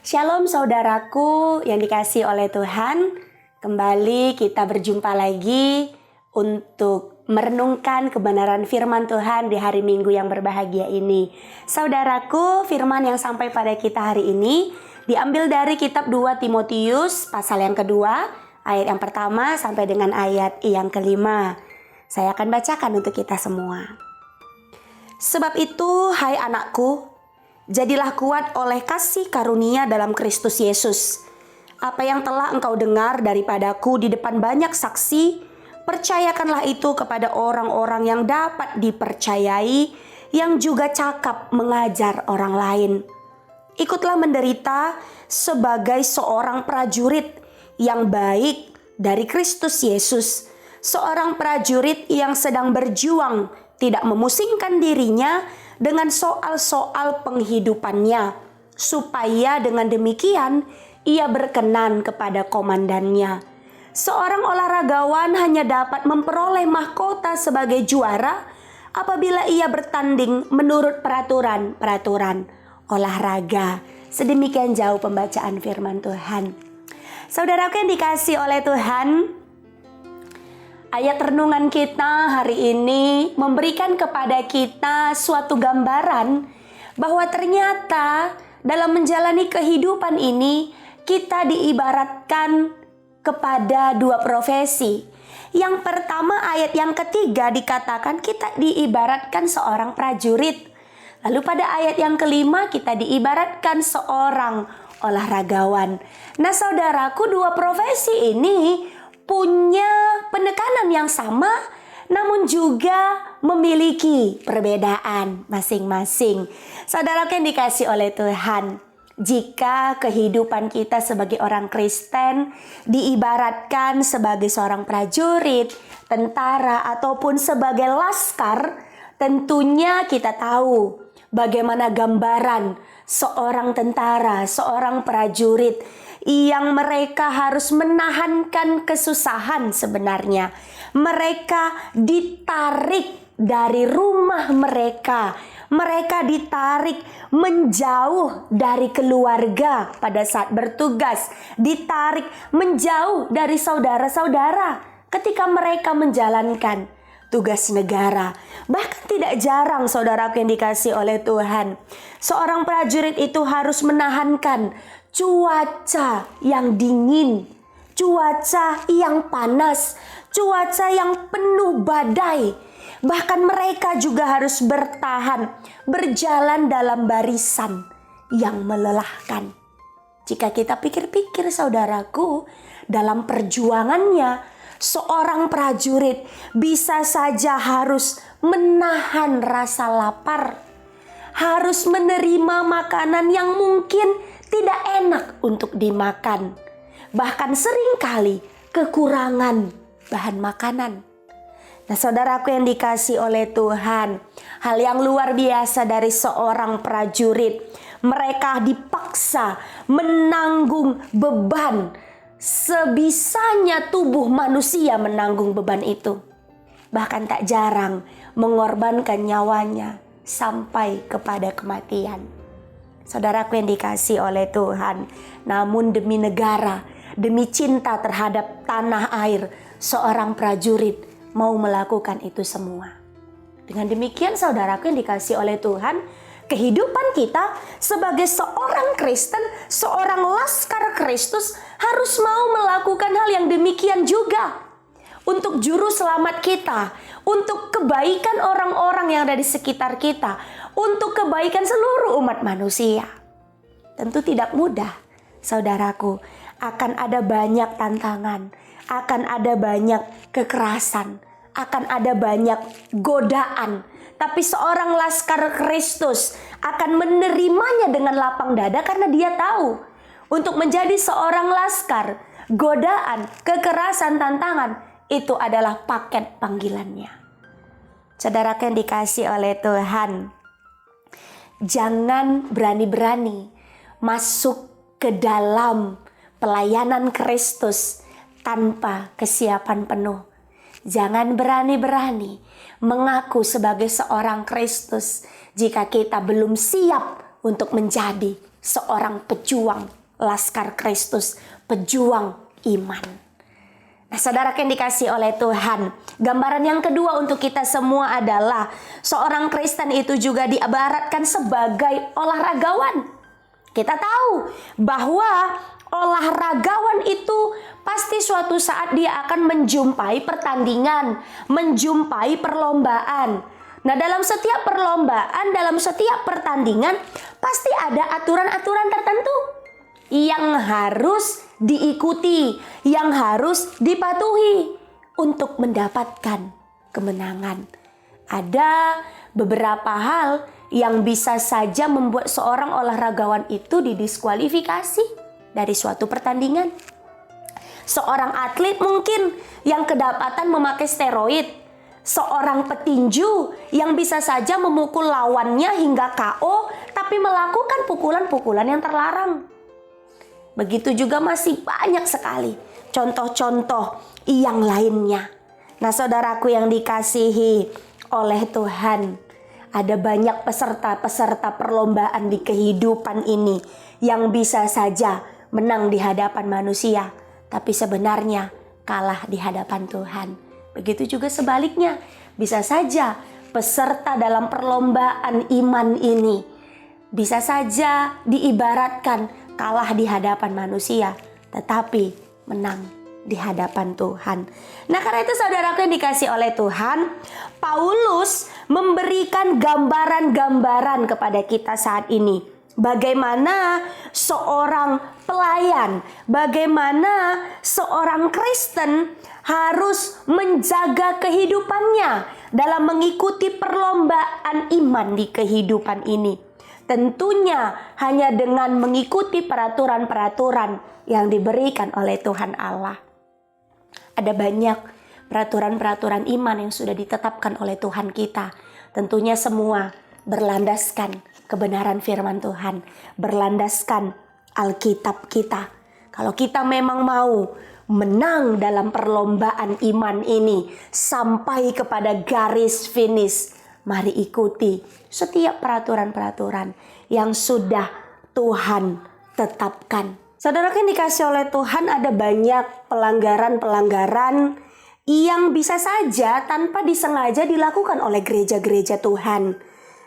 Shalom saudaraku yang dikasihi oleh Tuhan. Kembali kita berjumpa lagi untuk merenungkan kebenaran firman Tuhan di hari Minggu yang berbahagia ini. Saudaraku, firman yang sampai pada kita hari ini diambil dari kitab 2 Timotius pasal yang kedua, ayat yang pertama sampai dengan ayat yang kelima. Saya akan bacakan untuk kita semua. Sebab itu, hai anakku, jadilah kuat oleh kasih karunia dalam Kristus Yesus. Apa yang telah engkau dengar daripadaku di depan banyak saksi, percayakanlah itu kepada orang-orang yang dapat dipercayai, yang juga cakap mengajar orang lain. Ikutlah menderita sebagai seorang prajurit yang baik dari Kristus Yesus, seorang prajurit yang sedang berjuang, tidak memusingkan dirinya dengan soal-soal penghidupannya, supaya dengan demikian ia berkenan kepada komandannya. Seorang olahragawan hanya dapat memperoleh mahkota sebagai juara apabila ia bertanding menurut peraturan olahraga. Sedemikian jauh pembacaan firman Tuhan. Saudaraku yang dikasihi oleh Tuhan, ayat renungan kita hari ini memberikan kepada kita suatu gambaran bahwa ternyata dalam menjalani kehidupan ini kita diibaratkan kepada dua profesi. Yang pertama, ayat yang ketiga dikatakan kita diibaratkan seorang prajurit. Lalu pada ayat yang kelima kita diibaratkan seorang olahragawan. Nah saudaraku, dua profesi ini punya penekanan yang sama, namun juga memiliki perbedaan masing-masing. Saudara yang dikasihi oleh Tuhan, jika kehidupan kita sebagai orang Kristen diibaratkan sebagai seorang prajurit, tentara, ataupun sebagai laskar, tentunya kita tahu bagaimana gambaran seorang tentara, seorang prajurit yang mereka harus menahankan kesusahan sebenarnya. Mereka ditarik dari rumah mereka. Mereka ditarik menjauh dari keluarga pada saat bertugas. Ditarik menjauh dari saudara-saudara ketika mereka menjalankan tugas negara. Bahkan tidak jarang saudaraku yang dikasihi oleh Tuhan, seorang prajurit itu harus menahankan cuaca yang dingin, cuaca yang panas, cuaca yang penuh badai. Bahkan mereka juga harus bertahan, berjalan dalam barisan yang melelahkan. Jika kita pikir-pikir saudaraku, dalam perjuangannya, seorang prajurit bisa saja harus menahan rasa lapar, harus menerima makanan yang mungkin tidak enak untuk dimakan. Bahkan seringkali kekurangan bahan makanan. Nah saudaraku yang dikasihi oleh Tuhan, hal yang luar biasa dari seorang prajurit. Mereka dipaksa menanggung beban. Sebisanya tubuh manusia menanggung beban itu. Bahkan tak jarang mengorbankan nyawanya sampai kepada kematian. Saudaraku yang dikasihi oleh Tuhan, namun demi negara, demi cinta terhadap tanah air, seorang prajurit mau melakukan itu semua. Dengan demikian saudaraku yang dikasihi oleh Tuhan, kehidupan kita sebagai seorang Kristen, seorang laskar Kristus harus mau melakukan hal yang demikian juga. Untuk juru selamat kita, untuk kebaikan orang-orang yang ada di sekitar kita, untuk kebaikan seluruh umat manusia. Tentu tidak mudah, saudaraku. Akan ada banyak tantangan, akan ada banyak kekerasan, akan ada banyak godaan. Tapi seorang laskar Kristus akan menerimanya dengan lapang dada karena dia tahu untuk menjadi seorang laskar, godaan, kekerasan, tantangan itu adalah paket panggilannya. Saudara yang dikasihi oleh Tuhan, jangan berani-berani masuk ke dalam pelayanan Kristus tanpa kesiapan penuh. Jangan berani-berani mengaku sebagai seorang Kristus jika kita belum siap untuk menjadi seorang pejuang Laskar Kristus, pejuang iman. Nah, saudara yang dikasih oleh Tuhan, gambaran yang kedua untuk kita semua adalah seorang Kristen itu juga diibaratkan sebagai olahragawan. Kita tahu bahwa olahragawan itu pasti suatu saat dia akan menjumpai pertandingan, menjumpai perlombaan. Nah, dalam setiap perlombaan, dalam setiap pertandingan pasti ada aturan-aturan tertentu yang harus diikuti, yang harus dipatuhi untuk mendapatkan kemenangan. Ada beberapa hal yang bisa saja membuat seorang olahragawan itu didiskualifikasi dari suatu pertandingan. Seorang atlet mungkin yang kedapatan memakai steroid, seorang petinju yang bisa saja memukul lawannya hingga KO tapi melakukan pukulan-pukulan yang terlarang. Begitu juga masih banyak sekali contoh-contoh yang lainnya. Nah, saudaraku yang dikasihi oleh Tuhan, ada banyak peserta-peserta perlombaan di kehidupan ini yang bisa saja menang di hadapan manusia, tapi sebenarnya kalah di hadapan Tuhan. Begitu juga sebaliknya, bisa saja peserta dalam perlombaan iman ini bisa saja diibaratkan kalah di hadapan manusia, tetapi menang di hadapan Tuhan. Nah, karena itu saudaraku yang dikasih oleh Tuhan, Paulus memberikan gambaran-gambaran kepada kita saat ini. Bagaimana seorang pelayan, bagaimana seorang Kristen harus menjaga kehidupannya dalam mengikuti perlombaan iman di kehidupan ini. Tentunya hanya dengan mengikuti peraturan-peraturan yang diberikan oleh Tuhan Allah. Ada banyak peraturan-peraturan iman yang sudah ditetapkan oleh Tuhan kita. Tentunya semua berlandaskan kebenaran firman Tuhan, berlandaskan Alkitab kita. Kalau kita memang mau menang dalam perlombaan iman ini sampai kepada garis finish, mari ikuti setiap peraturan-peraturan yang sudah Tuhan tetapkan. Saudara yang dikasih oleh Tuhan, ada banyak pelanggaran-pelanggaran yang bisa saja tanpa disengaja dilakukan oleh gereja-gereja Tuhan.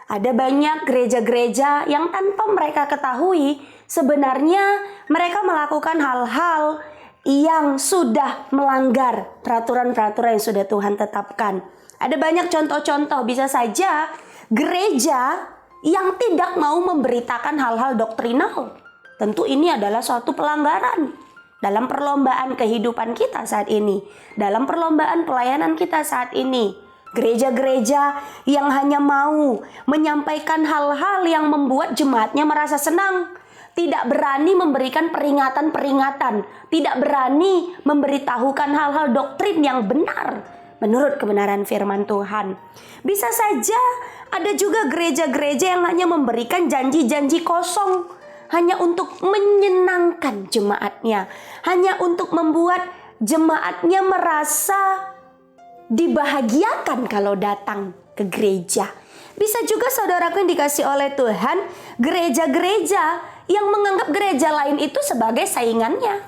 Ada banyak gereja-gereja yang tanpa mereka ketahui sebenarnya mereka melakukan hal-hal yang sudah melanggar peraturan-peraturan yang sudah Tuhan tetapkan. Ada banyak contoh-contoh, bisa saja gereja yang tidak mau memberitakan hal-hal doktrinal. Tentu ini adalah suatu pelanggaran dalam perlombaan kehidupan kita saat ini, dalam perlombaan pelayanan kita saat ini. Gereja-gereja yang hanya mau menyampaikan hal-hal yang membuat jemaatnya merasa senang, tidak berani memberikan peringatan-peringatan, tidak berani memberitahukan hal-hal doktrin yang benar menurut kebenaran firman Tuhan. Bisa saja ada juga gereja-gereja yang hanya memberikan janji-janji kosong, hanya untuk menyenangkan jemaatnya, hanya untuk membuat jemaatnya merasa dibahagiakan kalau datang ke gereja. Bisa juga saudaraku yang dikasih oleh Tuhan, gereja-gereja yang menganggap gereja lain itu sebagai saingannya.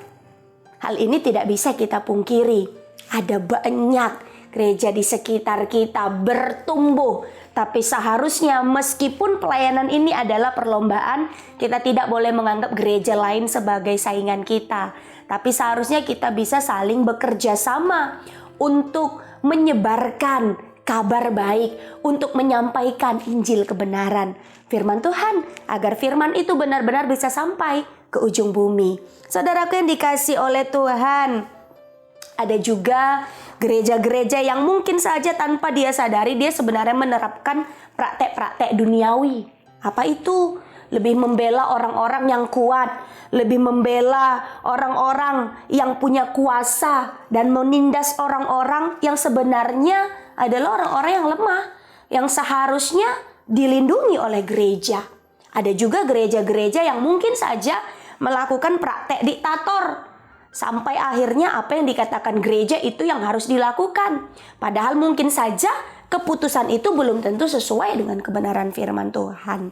Hal ini tidak bisa kita pungkiri. Ada banyak gereja di sekitar kita bertumbuh, tapi seharusnya meskipun pelayanan ini adalah perlombaan, kita tidak boleh menganggap gereja lain sebagai saingan kita. Tapi seharusnya kita bisa saling bekerja sama untuk menyebarkan kabar baik, untuk menyampaikan Injil kebenaran firman Tuhan, agar firman itu benar-benar bisa sampai ke ujung bumi. Saudaraku yang dikasih oleh Tuhan, ada juga gereja-gereja yang mungkin saja tanpa dia sadari dia sebenarnya menerapkan praktek-praktek duniawi. Apa itu? Lebih membela orang-orang yang kuat, lebih membela orang-orang yang punya kuasa, dan menindas orang-orang yang sebenarnya adalah orang-orang yang lemah, yang seharusnya dilindungi oleh gereja. Ada juga gereja-gereja yang mungkin saja melakukan praktek diktator, sampai akhirnya apa yang dikatakan gereja itu yang harus dilakukan. Padahal mungkin saja keputusan itu belum tentu sesuai dengan kebenaran firman Tuhan.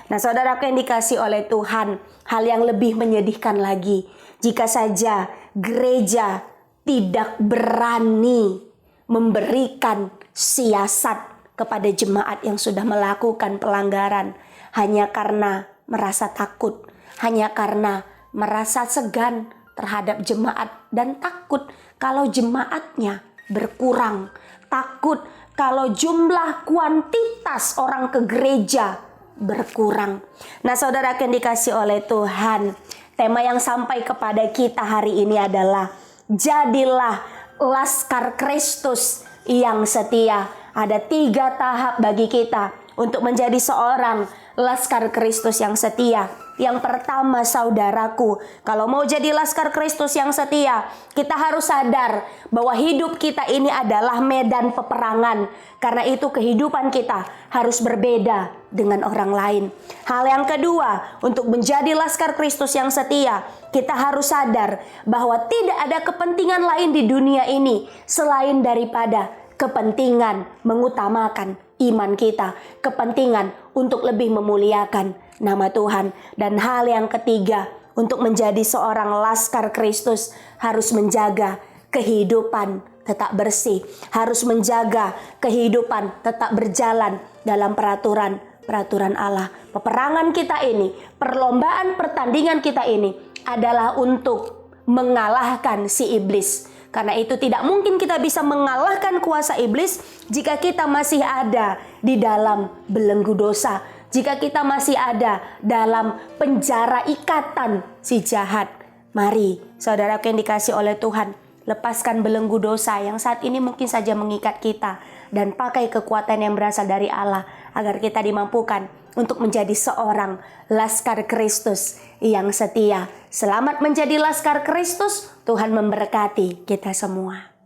Nah, saudaraku yang dikasih oleh Tuhan, hal yang lebih menyedihkan lagi, jika saja gereja tidak berani memberikan siasat kepada jemaat yang sudah melakukan pelanggaran hanya karena merasa takut, hanya karena merasa segan terhadap jemaat dan takut kalau jemaatnya berkurang, takut kalau jumlah kuantitas orang ke gereja berkurang. Nah, saudara yang dikasih oleh Tuhan, tema yang sampai kepada kita hari ini adalah jadilah laskar Kristus yang setia. Ada 3 tahap bagi kita untuk menjadi seorang laskar Kristus yang setia. Yang pertama, saudaraku, kalau mau jadi laskar Kristus yang setia, kita harus sadar bahwa hidup kita ini adalah medan peperangan. Karena itu kehidupan kita harus berbeda dengan orang lain. Hal yang kedua, untuk menjadi laskar Kristus yang setia, kita harus sadar bahwa tidak ada kepentingan lain di dunia ini selain daripada kepentingan mengutamakan iman kita, kepentingan untuk lebih memuliakan nama Tuhan. Dan hal yang ketiga, untuk menjadi seorang laskar Kristus harus menjaga kehidupan tetap bersih, harus menjaga kehidupan tetap berjalan dalam peraturan Allah. Peperangan kita ini, perlombaan pertandingan kita ini adalah untuk mengalahkan si iblis. Karena itu tidak mungkin kita bisa mengalahkan kuasa iblis jika kita masih ada di dalam belenggu dosa. Jika kita masih ada dalam penjara ikatan si jahat. Mari saudara yang dikasih oleh Tuhan, lepaskan belenggu dosa yang saat ini mungkin saja mengikat kita. Dan pakai kekuatan yang berasal dari Allah agar kita dimampukan untuk menjadi seorang laskar Kristus yang setia. Selamat menjadi laskar Kristus. Tuhan memberkati kita semua.